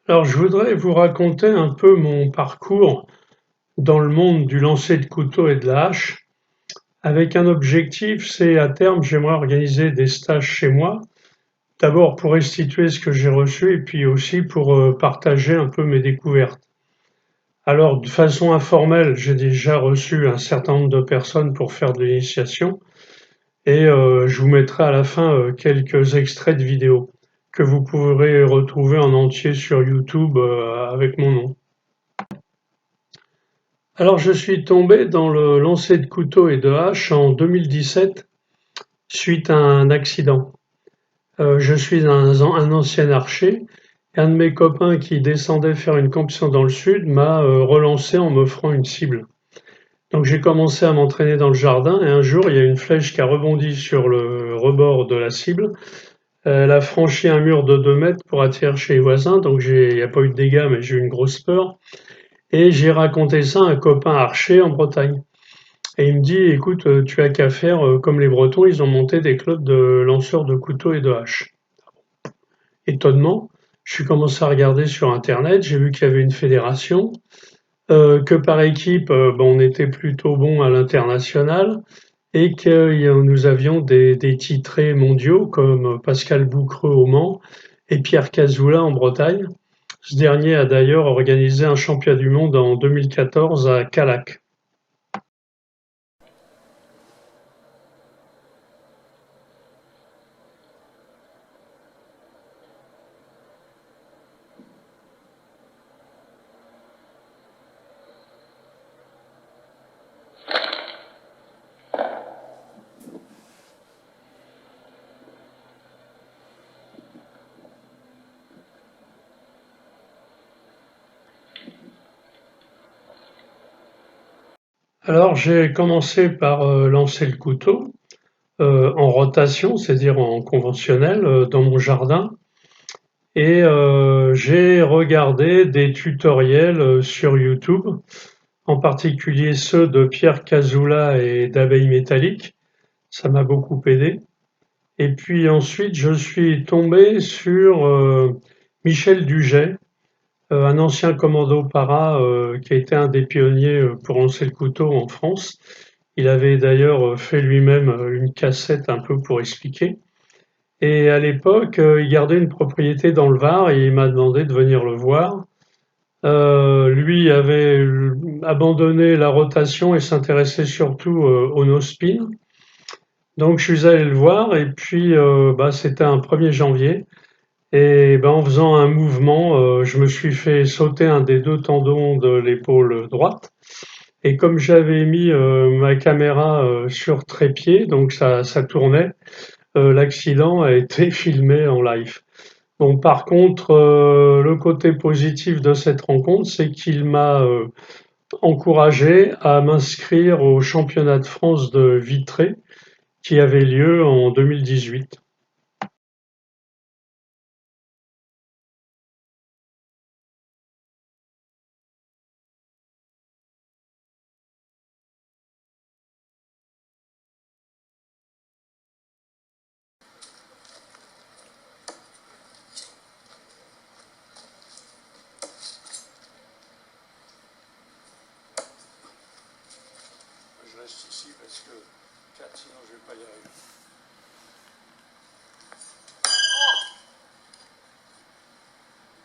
Alors, je voudrais vous raconter un peu mon parcours dans le monde du lancer de couteau et de la hache, avec un objectif, c'est à terme, j'aimerais organiser des stages chez moi, d'abord pour restituer ce que j'ai reçu et puis aussi pour partager un peu mes découvertes. Alors, de façon informelle, j'ai déjà reçu un certain nombre de personnes pour faire de l'initiation et je vous mettrai à la fin quelques extraits de vidéos que vous pourrez retrouver en entier sur YouTube avec mon nom. Alors je suis tombé dans le lancer de couteau et de hache en 2017 suite à un accident. Je suis un ancien archer et un de mes copains qui descendait faire une compétition dans le sud m'a relancé en m'offrant une cible. Donc j'ai commencé à m'entraîner dans le jardin et un jour il y a une flèche qui a rebondi sur le rebord de la cible. Elle a franchi un mur de 2 mètres pour atterrir chez les voisins, donc il n'y a pas eu de dégâts mais j'ai eu une grosse peur. Et j'ai raconté ça à un copain archer en Bretagne. Et il me dit, écoute, tu as qu'à faire comme les Bretons, ils ont monté des clubs de lanceurs de couteaux et de haches. Étonnement, je suis commencé à regarder sur Internet, j'ai vu qu'il y avait une fédération, que par équipe, on était plutôt bon à l'international et que nous avions des titrés mondiaux comme Pascal Boucreux au Mans et Pierre Cazula en Bretagne. Ce dernier a d'ailleurs organisé un championnat du monde en 2014 à Calac. Alors j'ai commencé par lancer le couteau en rotation, c'est-à-dire en conventionnel, dans mon jardin. Et j'ai regardé des tutoriels sur YouTube, en particulier ceux de Pierre Cazula et d'Abeille Métallique. Ça m'a beaucoup aidé. Et puis ensuite, je suis tombé sur Michel Duget, un ancien commando para qui a été un des pionniers pour lancer le couteau en France. Il avait d'ailleurs fait lui-même une cassette un peu pour expliquer. Et à l'époque, il gardait une propriété dans le Var et il m'a demandé de venir le voir. Lui avait abandonné la rotation et s'intéressait surtout au no-spin. Donc je suis allé le voir et puis c'était un 1er janvier. Et en faisant un mouvement, je me suis fait sauter un des 2 tendons de l'épaule droite. Et comme j'avais mis ma caméra sur trépied, donc ça tournait, l'accident a été filmé en live. Bon, par contre, le côté positif de cette rencontre, c'est qu'il m'a encouragé à m'inscrire au championnat de France de Vitré qui avait lieu en 2018. Je reste ici parce que 4, sinon je ne vais pas y arriver.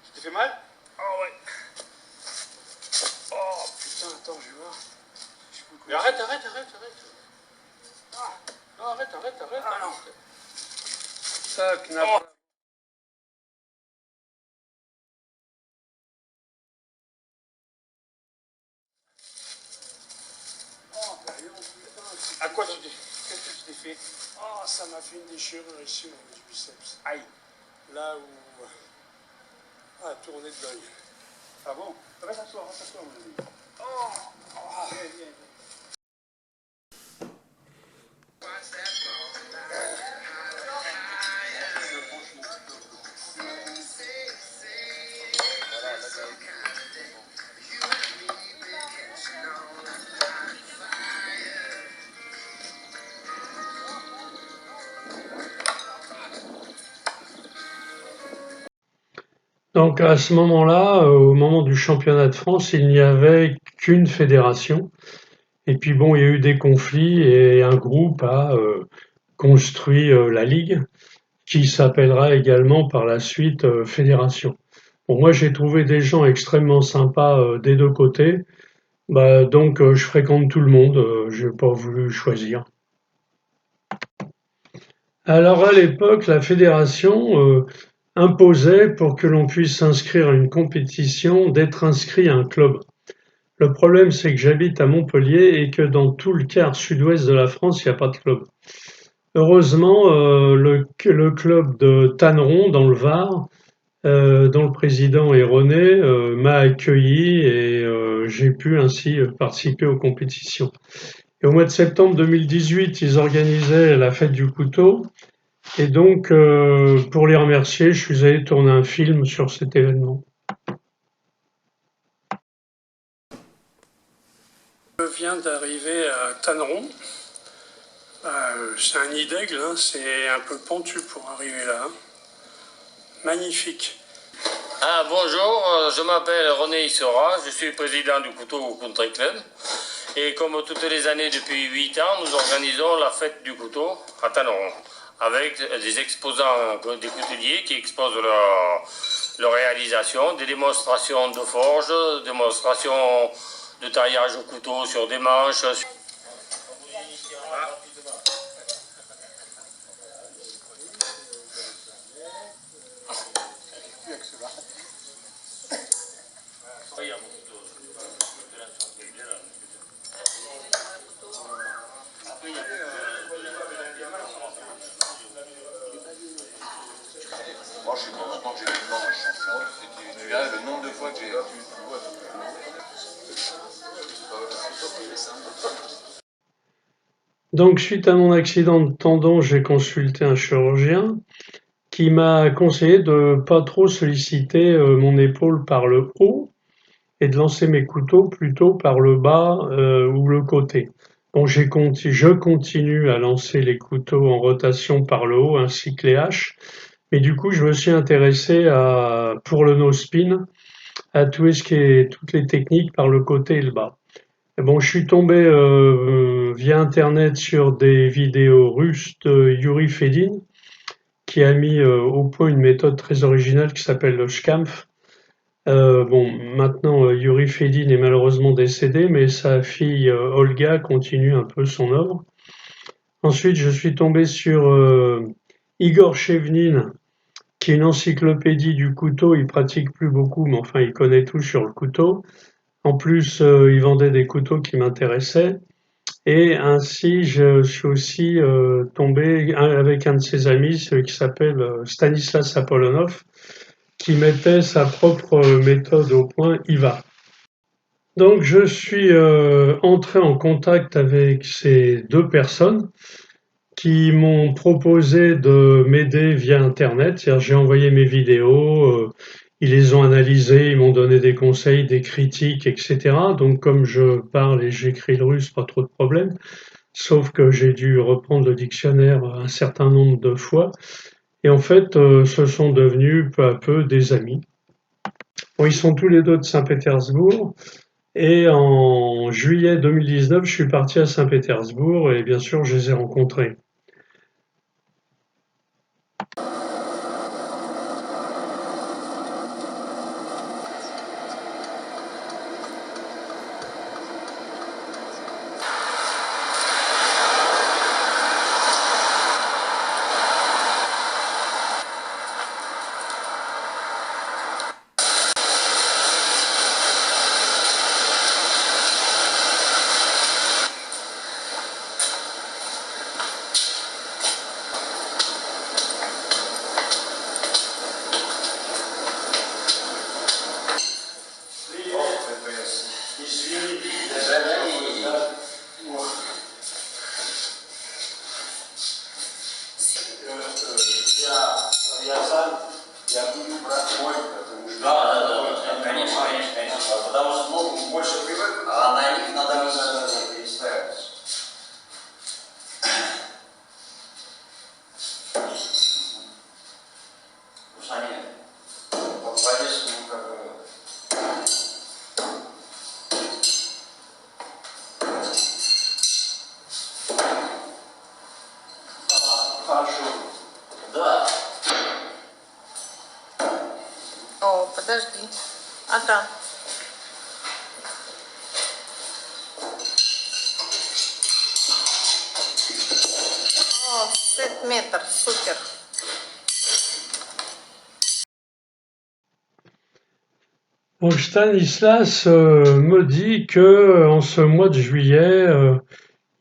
Ça te fait mal? Oh ouais. Oh putain, attends, je vais voir. Mais arrête. Ah, non, arrête. Ah non. Tac, n'a pas. Oh, bah, putain, à quoi tu t'es. Qu'est-ce que tu t'es fait? Oh, ça m'a fait une déchirure ici au niveau du biceps. Aïe. Là où. Ah, tourner de l'œil. Ah bon? Va t'asseoir, mon ami. Oh, oh. Viens. Donc à ce moment-là, au moment du championnat de France, il n'y avait qu'une fédération. Et puis bon, il y a eu des conflits et un groupe a construit la ligue, qui s'appellera également par la suite fédération. Bon, moi j'ai trouvé des gens extrêmement sympas des deux côtés, donc je fréquente tout le monde, j'ai pas voulu choisir. Alors à l'époque, la fédération imposait, pour que l'on puisse s'inscrire à une compétition, d'être inscrit à un club. Le problème, c'est que j'habite à Montpellier et que dans tout le quart sud-ouest de la France, il n'y a pas de club. Heureusement, le club de Tanneron, dans le Var, dont le président est René, m'a accueilli et j'ai pu ainsi participer aux compétitions. Et au mois de septembre 2018, ils organisaient la fête du couteau. Et donc, pour les remercier, je suis allé tourner un film sur cet événement. Je viens d'arriver à Tanneron. C'est un nid d'aigle, hein, c'est un peu pentu pour arriver là. Hein. Magnifique. Ah, bonjour, je m'appelle René Issora, je suis président du Couteau Country Club. Et comme toutes les années depuis 8 ans, nous organisons la fête du couteau à Tanneron, avec des exposants, des couteliers qui exposent leur réalisation, des démonstrations de forge, démonstrations de taillage au couteau sur des manches. Moi, je suis content que j'ai eu le temps, tu verrais le nombre de fois que j'ai pu. Donc, suite à mon accident de tendon, j'ai consulté un chirurgien qui m'a conseillé de pas trop solliciter mon épaule par le haut et de lancer mes couteaux plutôt par le bas ou le côté. Bon, je continue à lancer les couteaux en rotation par le haut ainsi que les haches, mais du coup, je me suis intéressé pour le no-spin, à toutes les techniques par le côté et le bas. Et bon, je suis tombé via Internet sur des vidéos russes de Yuri Fedin, qui a mis au point une méthode très originale qui s'appelle le Schkampf. Bon, maintenant, Yuri Fedin est malheureusement décédé, mais sa fille Olga continue un peu son œuvre. Ensuite, je suis tombé sur Igor Chevnin, qui est une encyclopédie du couteau. Il pratique plus beaucoup, mais enfin, il connaît tout sur le couteau. En plus, il vendait des couteaux qui m'intéressaient. Et ainsi, je suis aussi tombé avec un de ses amis, celui qui s'appelle Stanislas Apollonov, qui mettait sa propre méthode au point IVA. Donc je suis entré en contact avec ces deux personnes qui m'ont proposé de m'aider via Internet. C'est-à-dire, j'ai envoyé mes vidéos, ils les ont analysées, ils m'ont donné des conseils, des critiques, etc. Donc comme je parle et j'écris le russe, pas trop de problème. Sauf que j'ai dû reprendre le dictionnaire un certain nombre de fois. Et en fait, ce sont devenus peu à peu des amis. Bon, ils sont tous les deux de Saint-Pétersbourg. Et en juillet 2019, je suis parti à Saint-Pétersbourg et bien sûr, je les ai rencontrés. метра. О, 7 метров, супер. Donc Stanislas me dit que en ce mois de juillet,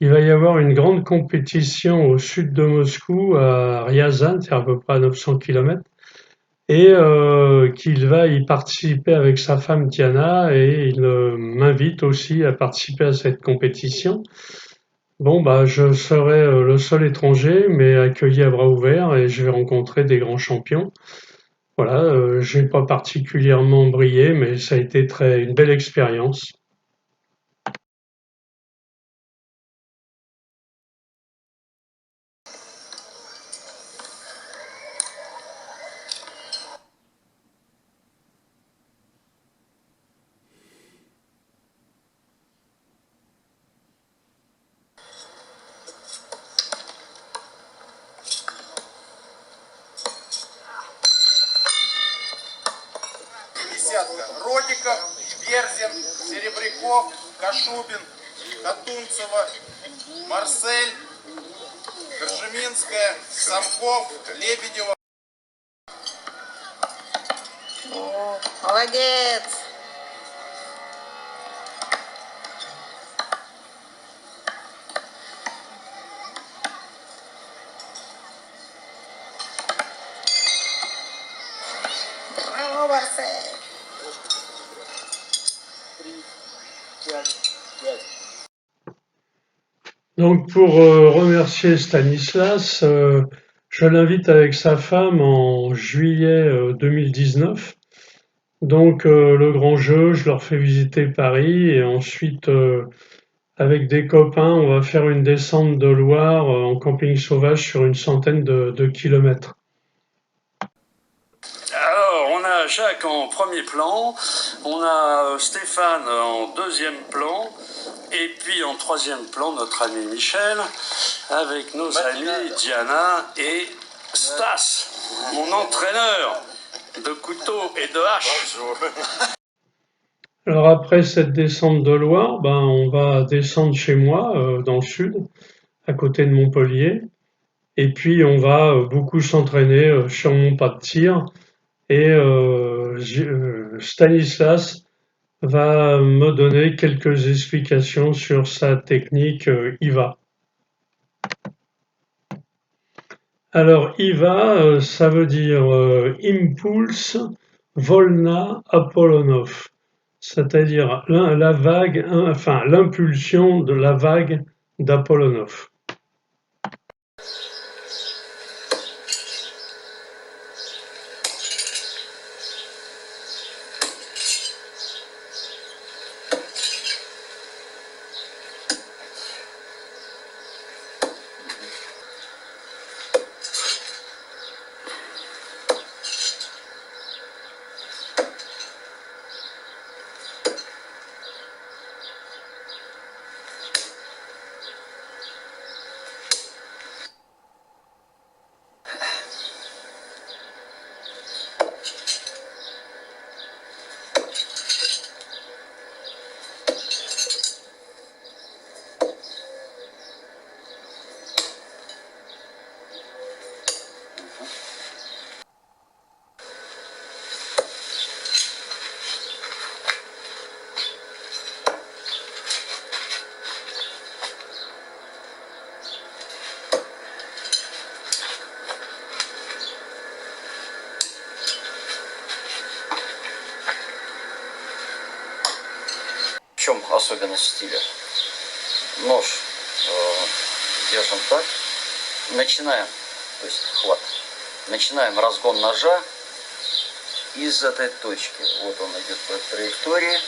il va y avoir une grande compétition au sud de Moscou, à Ryazan, c'est à peu près à 900 km, et qu'il va y participer avec sa femme Diana, et il m'invite aussi à participer à cette compétition. Bon, bah, je serai le seul étranger, mais accueilli à bras ouverts, et je vais rencontrer des grands champions. Voilà, j'ai pas particulièrement brillé, mais ça a été une belle expérience. Десятка. Родиков, Берзин, Серебряков, Кашубин, Катунцева, Марсель, Коржеминская, Самков, Лебедева. О, молодец. Браво, Марсель. Donc pour remercier Stanislas, je l'invite avec sa femme en juillet 2019. Donc le grand jeu, je leur fais visiter Paris et ensuite avec des copains, on va faire une descente de Loire en camping sauvage sur une centaine de kilomètres. Alors, on a Jacques en premier plan, on a Stéphane en deuxième plan, et puis en troisième plan, notre ami Michel, avec nos amis Diana et Stas, mon entraîneur de couteau et de hache. Alors après cette descente de Loire, ben, on va descendre chez moi dans le sud, à côté de Montpellier, et puis on va beaucoup s'entraîner sur mon pas de tir. Et Stanislas va me donner quelques explications sur sa technique IVA. Alors IVA, ça veut dire Impulse Volna Apollonov, c'est-à-dire la vague, enfin l'impulsion de la vague d'Apollonov. В чем особенность стиля? Нож держим так, начинаем, то есть хват, начинаем разгон ножа из этой точки. Вот он идет по траектории,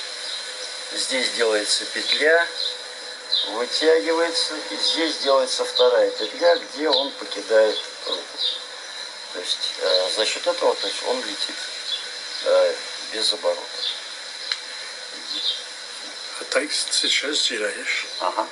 здесь делается петля, вытягивается, и здесь делается вторая петля, где он покидает руку. То есть за счет этого, то есть он летит без оборота. А так сейчас делаешь? Ага.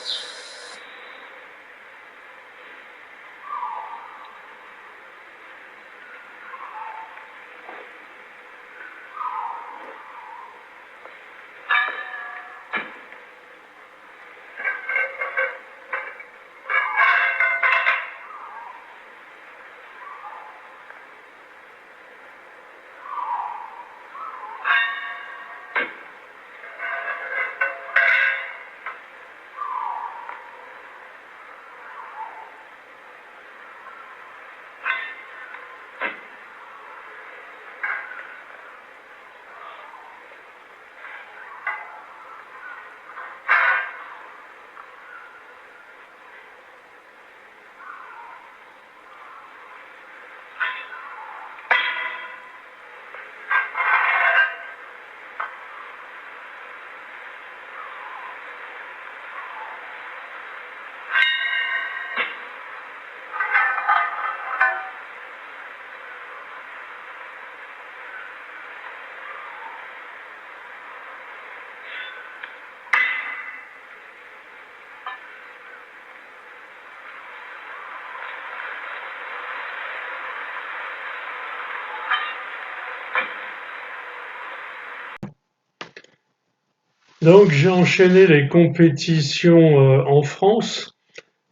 Donc j'ai enchaîné les compétitions en France,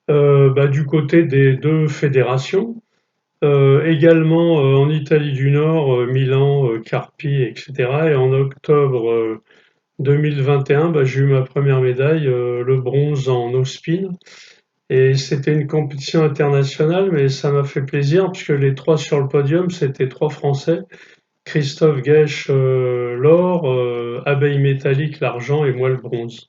du côté des deux fédérations, également en Italie du Nord, Milan, Carpi, etc. Et en octobre 2021, j'ai eu ma première médaille, le bronze en no spin. Et c'était une compétition internationale, mais ça m'a fait plaisir puisque les trois sur le podium, c'était trois Français. Christophe Guèche, l'or, Abeille Métallique, l'argent et moi le bronze.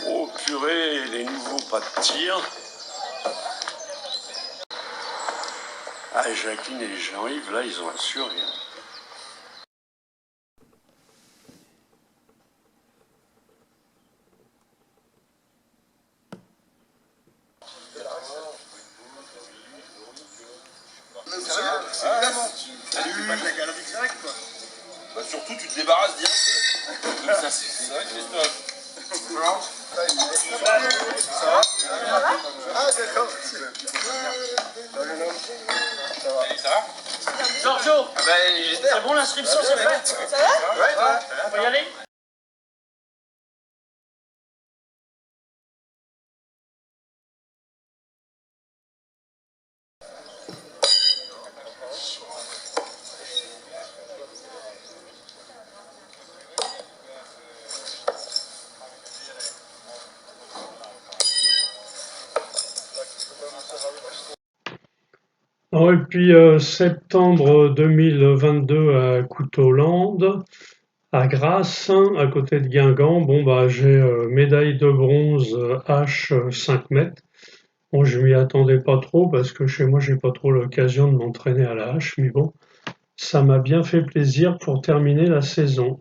Oh purée, les nouveaux pas de tir. Ah, Jacqueline et Jean-Yves, là, ils ont assuré. Surtout, tu te débarrasses direct. Ça, c'est vrai, Christophe. Ah, d'accord. Ça va? Giorgio, c'est bon l'inscription, c'est fait? Ça va? Ouais, On peut y aller? Et puis septembre 2022 à Couteauland, à Grasse, à côté de Guingamp, j'ai médaille de bronze H 5 mètres. Bon, je m'y attendais pas trop parce que chez moi j'ai pas trop l'occasion de m'entraîner à la hache, mais bon, ça m'a bien fait plaisir pour terminer la saison.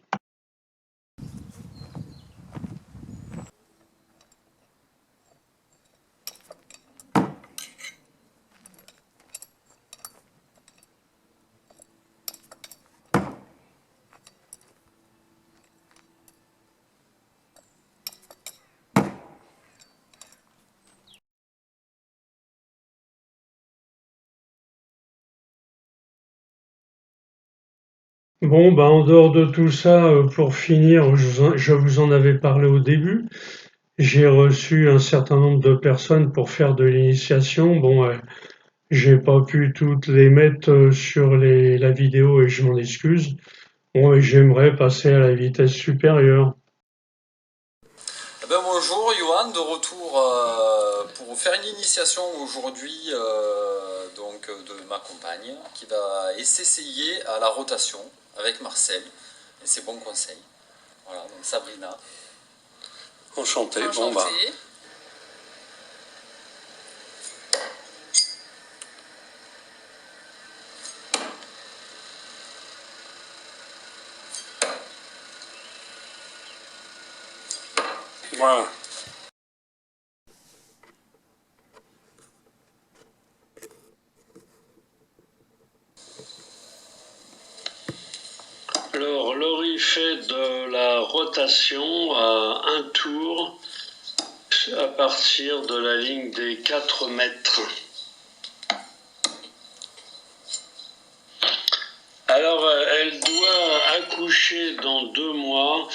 En dehors de tout ça, pour finir, je vous en avais parlé au début. J'ai reçu un certain nombre de personnes pour faire de l'initiation. J'ai pas pu toutes les mettre sur la vidéo et je m'en excuse. Et j'aimerais passer à la vitesse supérieure. Bonjour Johan, de retour pour faire une initiation aujourd'hui de ma compagne qui va s'essayer à la rotation avec Marcel et ses bons conseils. Voilà, donc Sabrina. Enchanté. Enchantée. Voilà. Alors, Laurie fait de la rotation à un tour à partir de la ligne des 4 mètres. Alors, elle doit accoucher dans 2 mois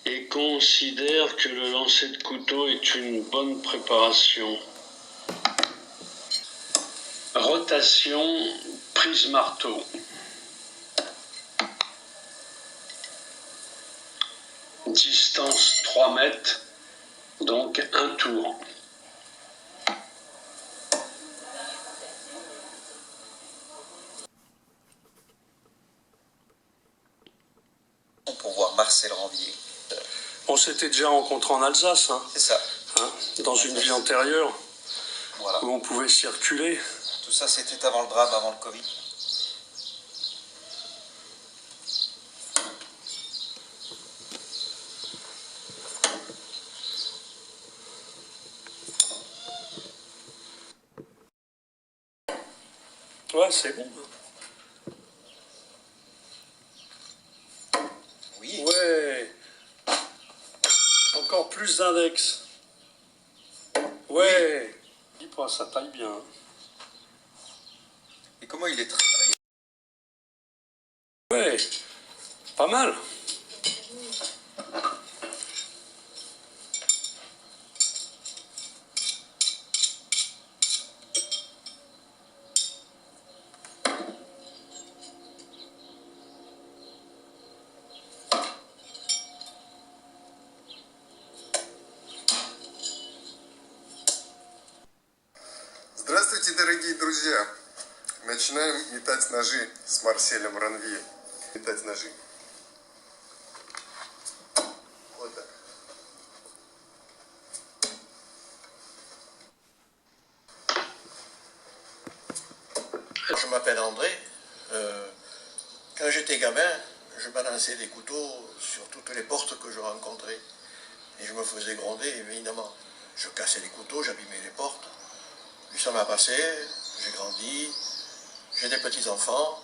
et considère que le lancer de couteau est une bonne préparation. Rotation, prise marteau. distance 3 mètres, donc un tour. Pour voir Marcel Ranvier. On s'était déjà rencontrés en Alsace, hein, C'est ça. dans une vie antérieure, Voilà. où on pouvait circuler. Tout ça, c'était avant le drame, avant le Covid. Ouais, c'est bon. Oui. Ouais. Encore plus d'index. Ouais. Dis pas, ça taille bien. Et comment il est travaillé? Ouais. Pas mal. Здравствуйте, дорогие друзья! Начинаем метать ножи с Марселем Ранвье. Метать ножи. Вот так. Je m'appelle André. Quand j'étais gamin, je balançais des couteaux sur toutes les portes que je rencontrais. Et je me faisais gronder, évidemment. Je cassais les couteaux, j'abîmais les portes. Puis ça m'a passé, j'ai grandi, j'ai des petits-enfants.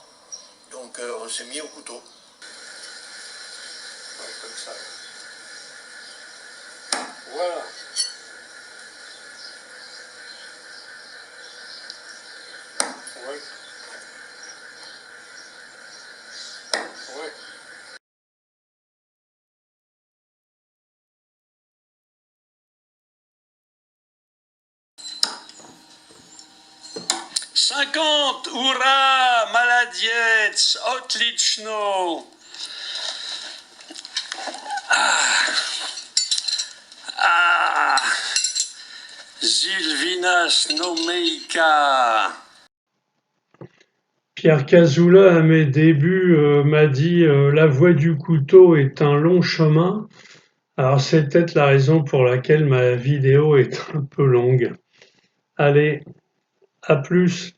Donc on s'est mis au couteau. Ouais, comme ça. Voilà. Ouais. Ouais. « 50, hurrah, maladiec, otlitchno !» Zilvinas Nomeika. Pierre Cazoula, à mes débuts, m'a dit la voie du couteau est un long chemin. Alors c'est peut-être la raison pour laquelle ma vidéo est un peu longue. Allez, à plus.